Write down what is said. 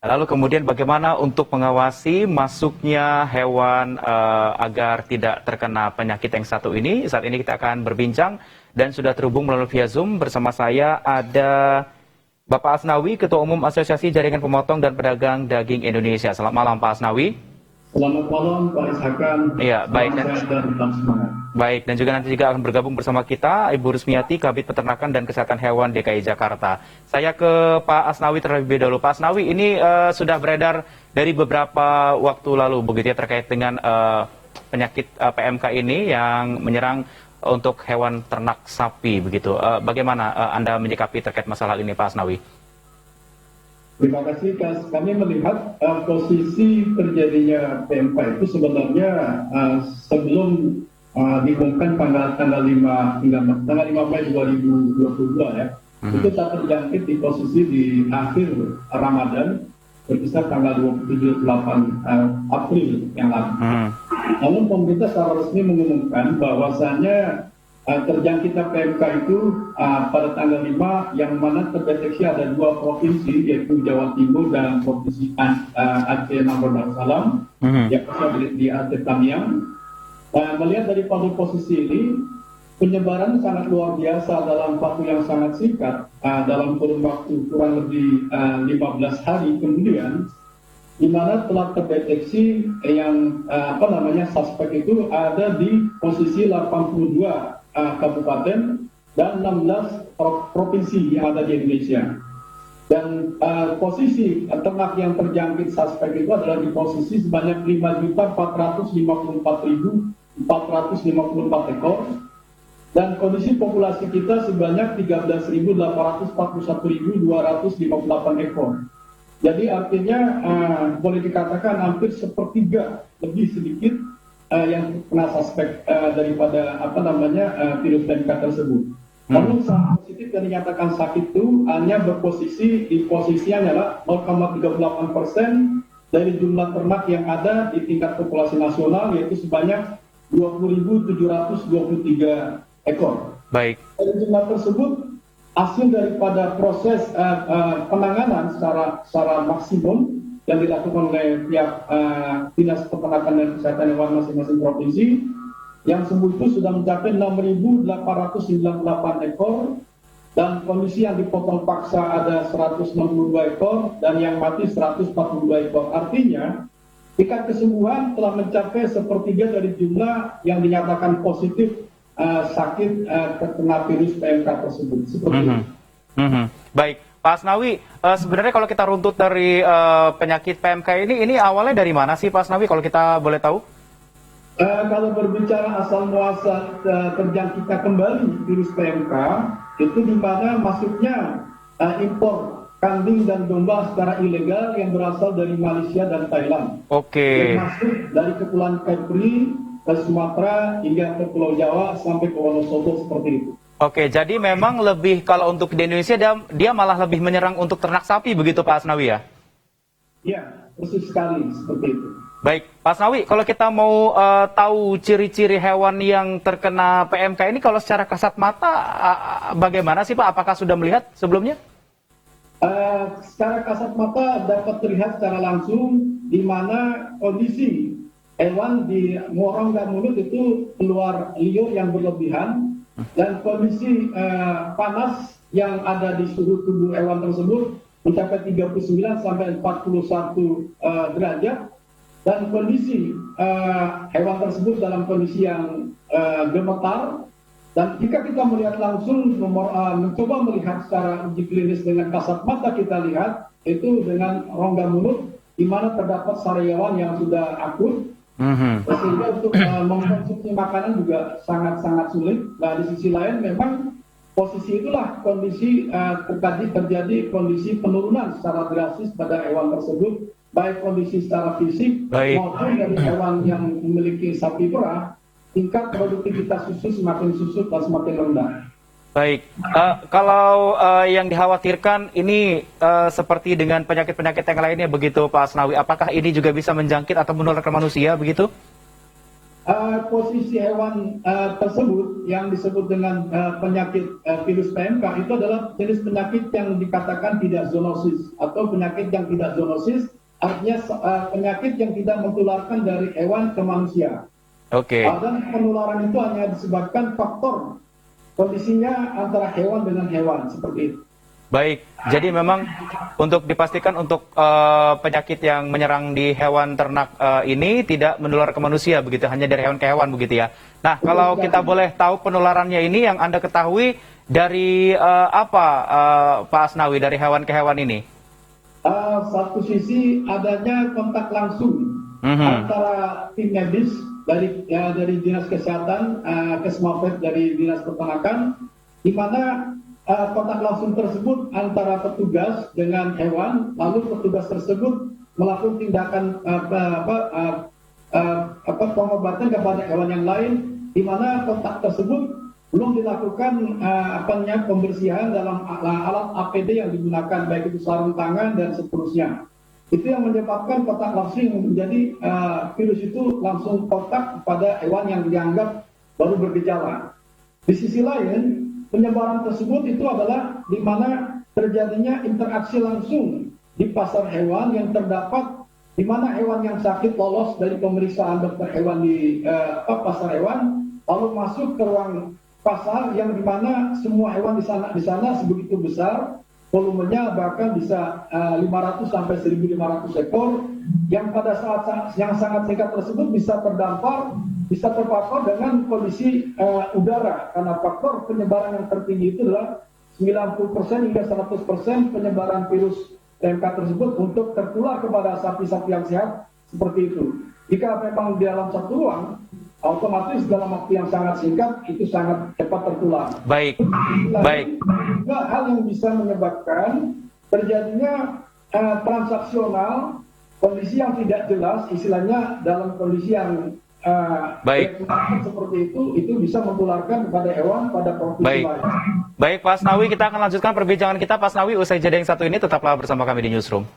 Lalu kemudian bagaimana untuk mengawasi masuknya hewan agar tidak terkena penyakit yang satu ini? Saat ini kita akan berbincang dan sudah terhubung melalui via Zoom bersama saya ada Bapak Asnawi, Ketua Umum Asosiasi Jaringan Pemotong dan Pedagang Daging Indonesia. Selamat malam Pak Asnawi. Selamat malam Pak Ishakan. Iya, baik. Dan tetap semangat. Baik, dan juga nanti juga akan bergabung bersama kita Ibu Rusmiati, Kabid Peternakan dan Kesehatan Hewan DKI Jakarta. Saya ke Pak Asnawi terlebih dahulu. Pak Asnawi, ini sudah beredar dari beberapa waktu lalu begitu ya terkait dengan penyakit PMK ini yang menyerang untuk hewan ternak sapi begitu. Bagaimana Anda menyikapi terkait masalah ini Pak Asnawi? Terima kasih, Kas. Kami melihat posisi terjadinya PMK itu sebenarnya sebelum diumumkan tanggal 5 Mei 2022 ya. Itu tak terjangkit di posisi di akhir Ramadan berkisar tanggal 27-8 April yang lalu. Lalu pemerintah secara resmi mengumumkan bahwasanya terjangkitnya PMK itu pada tanggal 5 yang mana terdeteksi ada 2 provinsi yaitu Jawa Timur dan Provinsi Aceh Nahdlatul Darussalam yang di Aceh Tamiang. Melihat daripada posisi ini, penyebaran sangat luar biasa dalam waktu yang sangat singkat, dalam kurun waktu kurang lebih 15 hari kemudian, di mana telah terdeteksi yang suspek itu ada di posisi 82 kabupaten dan 16 provinsi yang ada di Indonesia. Dan posisi ternak yang terjangkit suspek itu adalah di posisi sebanyak 5.454.454 ekor dan kondisi populasi kita sebanyak 13.841.258 ekor. Jadi artinya boleh dikatakan hampir sepertiga lebih sedikit yang kena suspek daripada virus PMK tersebut. Namun saat positif yang dinyatakan sakit itu hanya berposisi di posisinya adalah 0,38% dari jumlah ternak yang ada di tingkat populasi nasional yaitu sebanyak 20.723 ekor. Baik. Dari jumlah tersebut hasil daripada proses penanganan secara maksimum yang dilakukan oleh pihak Dinas Peternakan dan Kesehatan Hewan masing-masing provinsi yang sembuh itu sudah mencapai 6.898 ekor dan kondisi yang dipotong paksa ada 162 ekor dan yang mati 142 ekor. Artinya tingkat kesembuhan telah mencapai sepertiga dari jumlah yang dinyatakan positif sakit terkena virus PMK tersebut. Seperti itu. Baik, Pak Asnawi, sebenarnya kalau kita runtut dari penyakit PMK ini awalnya dari mana sih Pak Asnawi kalau kita boleh tahu? Kalau berbicara asal muasal terjangkitnya kembali virus PMK, itu di mana masuknya impor kambing dan domba secara ilegal yang berasal dari Malaysia dan Thailand. Oke. Yang masuk dari Kepulauan Kepri ke Sumatera hingga ke Pulau Jawa sampai ke Wonosobo seperti itu. Oke, jadi memang lebih kalau untuk di Indonesia dia malah lebih menyerang untuk ternak sapi begitu Pak Asnawi ya? Iya, persis sekali seperti itu. Baik, Pak Asnawi, kalau kita mau tahu ciri-ciri hewan yang terkena PMK ini, kalau secara kasat mata bagaimana sih Pak? Apakah sudah melihat sebelumnya? Secara kasat mata dapat terlihat secara langsung di mana kondisi hewan di muarang dan mulut itu keluar liur yang berlebihan dan kondisi panas yang ada di suhu tubuh hewan tersebut mencapai 39 sampai 41 derajat. Dan kondisi hewan tersebut dalam kondisi yang gemetar. Dan jika kita melihat langsung, mencoba melihat secara uji klinis dengan kasat mata kita lihat, itu dengan rongga mulut, di mana terdapat sariawan yang sudah akut, sehingga untuk mengkonsumsi makanan juga sangat-sangat sulit. Nah, di sisi lain memang posisi itulah kondisi terjadi kondisi penurunan secara drastis pada hewan tersebut, baik kondisi secara fisik maupun dari hewan yang memiliki sapi perah, tingkat produktivitas susu semakin susut dan semakin rendah. Baik, kalau yang dikhawatirkan ini seperti dengan penyakit-penyakit yang lainnya begitu Pak Asnawi, apakah ini juga bisa menjangkit atau menular ke manusia begitu? posisi hewan tersebut yang disebut dengan penyakit virus PMK itu adalah jenis penyakit yang dikatakan tidak zoonosis atau penyakit yang tidak zoonosis, artinya penyakit yang tidak menularkan dari hewan ke manusia. Oke. Dan penularan itu hanya disebabkan faktor kondisinya antara hewan dengan hewan seperti itu. Baik, jadi memang untuk dipastikan untuk penyakit yang menyerang di hewan ternak ini tidak menular ke manusia begitu, hanya dari hewan ke hewan begitu ya. Nah, kalau kita boleh tahu penularannya ini yang Anda ketahui dari apa Pak Asnawi, dari hewan ke hewan ini? Satu sisi adanya kontak langsung antara tim medis dari dinas kesehatan, Kesmafet dari dinas peternakan, di mana kontak langsung tersebut antara petugas dengan hewan, lalu petugas tersebut melakukan tindakan pengobatan kepada hewan yang lain, di mana kontak tersebut belum dilakukan pembersihan dalam alat APD yang digunakan, baik itu sarung tangan dan seterusnya. Itu yang menyebabkan kontak langsung menjadi virus itu langsung kontak pada hewan yang dianggap baru bergejala. Di sisi lain, penyebaran tersebut itu adalah di mana terjadinya interaksi langsung di pasar hewan yang terdapat, di mana hewan yang sakit lolos dari pemeriksaan dokter hewan di pasar hewan, lalu masuk ke ruang pasar yang di mana semua hewan di sana sebegitu besar, volumenya bahkan bisa 500 sampai 1.500 ekor, yang pada saat yang sangat singkat tersebut bisa terpapar dengan kondisi udara, karena faktor penyebaran yang tertinggi itu adalah 90% hingga 100% penyebaran virus PMK tersebut untuk tertular kepada sapi-sapi yang sehat seperti itu. Jika memang di dalam satu ruang, otomatis dalam waktu yang sangat singkat itu sangat cepat tertular. Baik, baik. Juga hal yang bisa menyebabkan terjadinya transaksional, kondisi yang tidak jelas, istilahnya dalam kondisi yang baik seperti itu bisa menularkan kepada hewan pada provinsi lain. Baik Pak Asnawi, kita akan lanjutkan perbincangan kita Pak Asnawi usai jeda yang satu ini, tetaplah bersama kami di Newsroom.